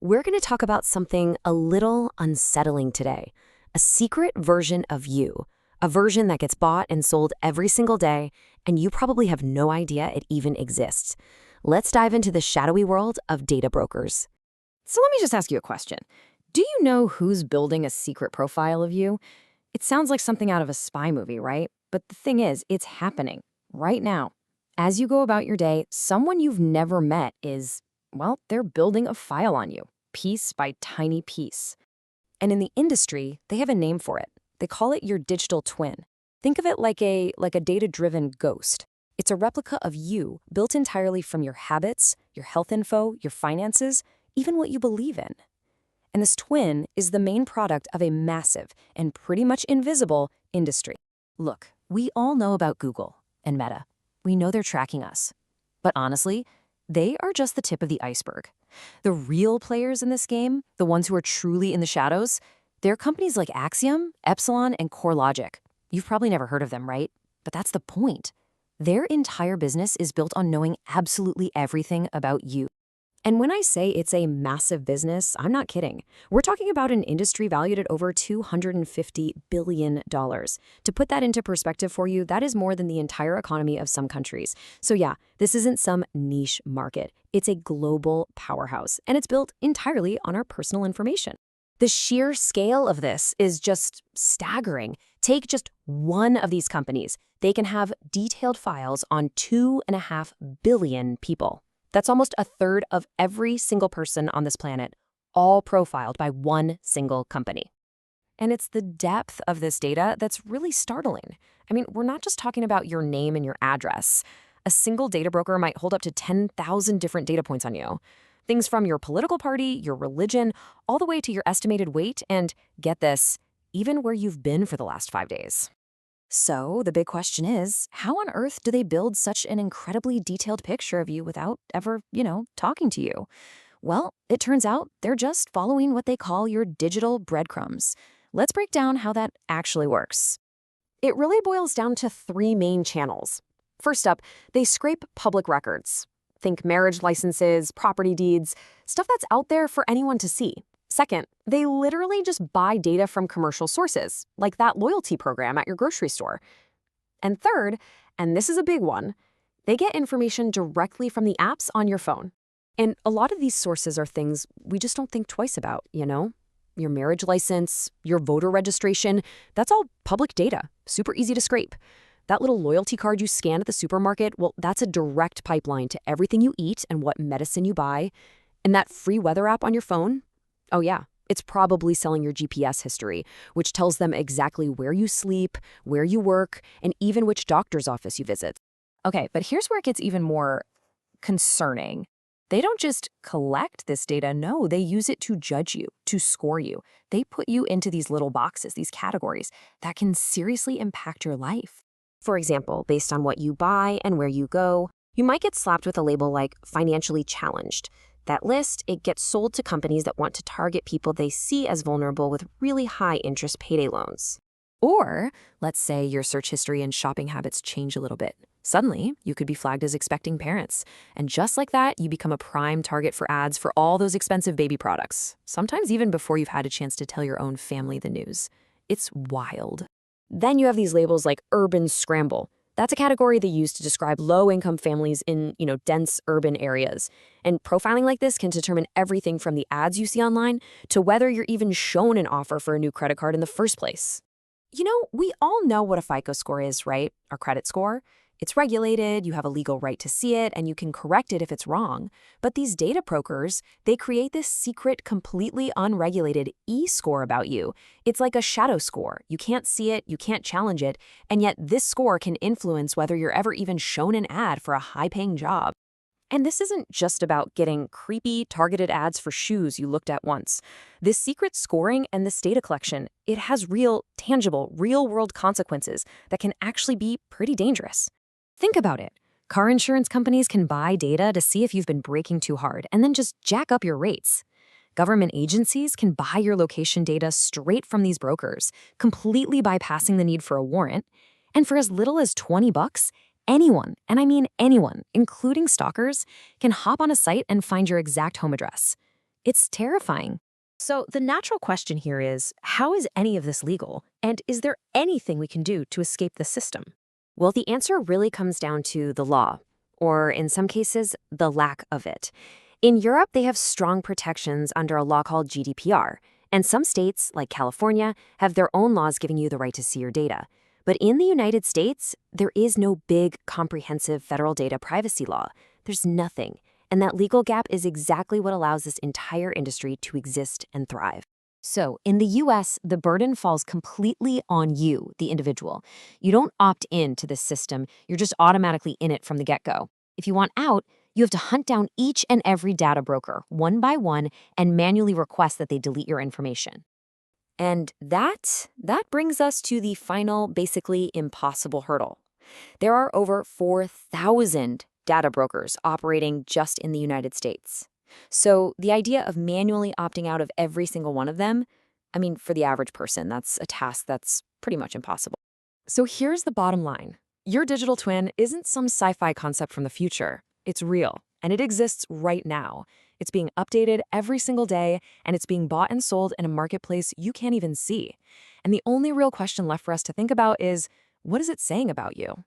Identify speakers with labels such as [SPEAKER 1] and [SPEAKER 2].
[SPEAKER 1] We're going to talk about something a little unsettling today, a secret version of you, a version that gets bought and sold every single day, and you probably have no idea it even exists. Let's dive into the shadowy world of data brokers.
[SPEAKER 2] So let me just ask you a question. Do you know who's building a secret profile of you? It sounds like something out of a spy movie, right? But the thing is, it's happening right now. As you go about your day, someone you've never met is, well, they're building a file on you, piece by tiny piece. And in the industry, they have a name for it. They call it your digital twin. Think of it like a data-driven ghost. It's a replica of you, built entirely from your habits, your health info, your finances, even what you believe in. And this twin is the main product of a massive and pretty much invisible industry. Look, we all know about Google and Meta. We know they're tracking us. But honestly, they are just the tip of the iceberg. The real players in this game, the ones who are truly in the shadows, they're companies like Axiom, Epsilon, and CoreLogic. You've probably never heard of them, right? But that's the point. Their entire business is built on knowing absolutely everything about you. And when I say it's a massive business, I'm not kidding. We're talking about an industry valued at over $250 billion. To put that into perspective for you, that is more than the entire economy of some countries. So yeah, this isn't some niche market. It's a global powerhouse, and it's built entirely on our personal information. The sheer scale of this is just staggering. Take just one of these companies. They can have detailed files on 2.5 billion people. That's almost a third of every single person on this planet, all profiled by one single company. And it's the depth of this data that's really startling. I mean, we're not just talking about your name and your address. A single data broker might hold up to 10,000 different data points on you. Things from your political party, your religion, all the way to your estimated weight, and get this, even where you've been for the last 5 days. So the big question is, how on earth do they build such an incredibly detailed picture of you without ever, talking to you? Well, it turns out they're just following what they call your digital breadcrumbs. Let's break down how that actually works.
[SPEAKER 1] It really boils down to three main channels. First up, they scrape public records. Think marriage licenses, property deeds, stuff that's out there for anyone to see. Second, they literally just buy data from commercial sources, like that loyalty program at your grocery store. And third, and this is a big one, they get information directly from the apps on your phone. And a lot of these sources are things we just don't think twice about, Your marriage license, your voter registration, that's all public data, super easy to scrape. That little loyalty card you scan at the supermarket, well, that's a direct pipeline to everything you eat and what medicine you buy. And that free weather app on your phone, oh yeah, it's probably selling your GPS history, which tells them exactly where you sleep, where you work, and even which doctor's office you visit.
[SPEAKER 2] Okay, but here's where it gets even more concerning. They don't just collect this data, no, they use it to judge you, to score you. They put you into these little boxes, these categories that can seriously impact your life.
[SPEAKER 1] For example, based on what you buy and where you go, you might get slapped with a label like financially challenged. That list, it gets sold to companies that want to target people they see as vulnerable with really high interest payday loans.
[SPEAKER 2] Or, let's say your search history and shopping habits change a little bit. Suddenly, you could be flagged as expecting parents. And just like that, you become a prime target for ads for all those expensive baby products, sometimes even before you've had a chance to tell your own family the news. It's wild.
[SPEAKER 1] Then you have these labels like urban scramble. That's a category they use to describe low-income families in, dense urban areas. And profiling like this can determine everything from the ads you see online to whether you're even shown an offer for a new credit card in the first place. We all know what a FICO score is, right? Our credit score. It's regulated, you have a legal right to see it, and you can correct it if it's wrong. But these data brokers, they create this secret, completely unregulated e-score about you. It's like a shadow score. You can't see it, you can't challenge it, and yet this score can influence whether you're ever even shown an ad for a high-paying job. And this isn't just about getting creepy, targeted ads for shoes you looked at once. This secret scoring and this data collection, it has real, tangible, real-world consequences that can actually be pretty dangerous. Think about it. Car insurance companies can buy data to see if you've been braking too hard and then just jack up your rates. Government agencies can buy your location data straight from these brokers, completely bypassing the need for a warrant. And for as little as $20, anyone, and I mean anyone, including stalkers, can hop on a site and find your exact home address.
[SPEAKER 2] It's terrifying.
[SPEAKER 3] So the natural question here is, how is any of this legal? And is there anything we can do to escape the system?
[SPEAKER 1] Well, the answer really comes down to the law, or in some cases, the lack of it. In Europe, they have strong protections under a law called GDPR, and some states, like California, have their own laws giving you the right to see your data. But in the United States, there is no big, comprehensive federal data privacy law. There's nothing. And that legal gap is exactly what allows this entire industry to exist and thrive.
[SPEAKER 2] So, in the US, the burden falls completely on you, the individual. You don't opt in to this system, you're just automatically in it from the get-go. If you want out, you have to hunt down each and every data broker, one by one, and manually request that they delete your information.
[SPEAKER 1] And that brings us to the final, basically impossible hurdle. There are over 4,000 data brokers operating just in the United States. So the idea of manually opting out of every single one of them, I mean, for the average person, that's a task that's pretty much impossible.
[SPEAKER 4] So here's the bottom line. Your digital twin isn't some sci-fi concept from the future. It's real, and it exists right now. It's being updated every single day, and it's being bought and sold in a marketplace you can't even see. And the only real question left for us to think about is, what is it saying about you?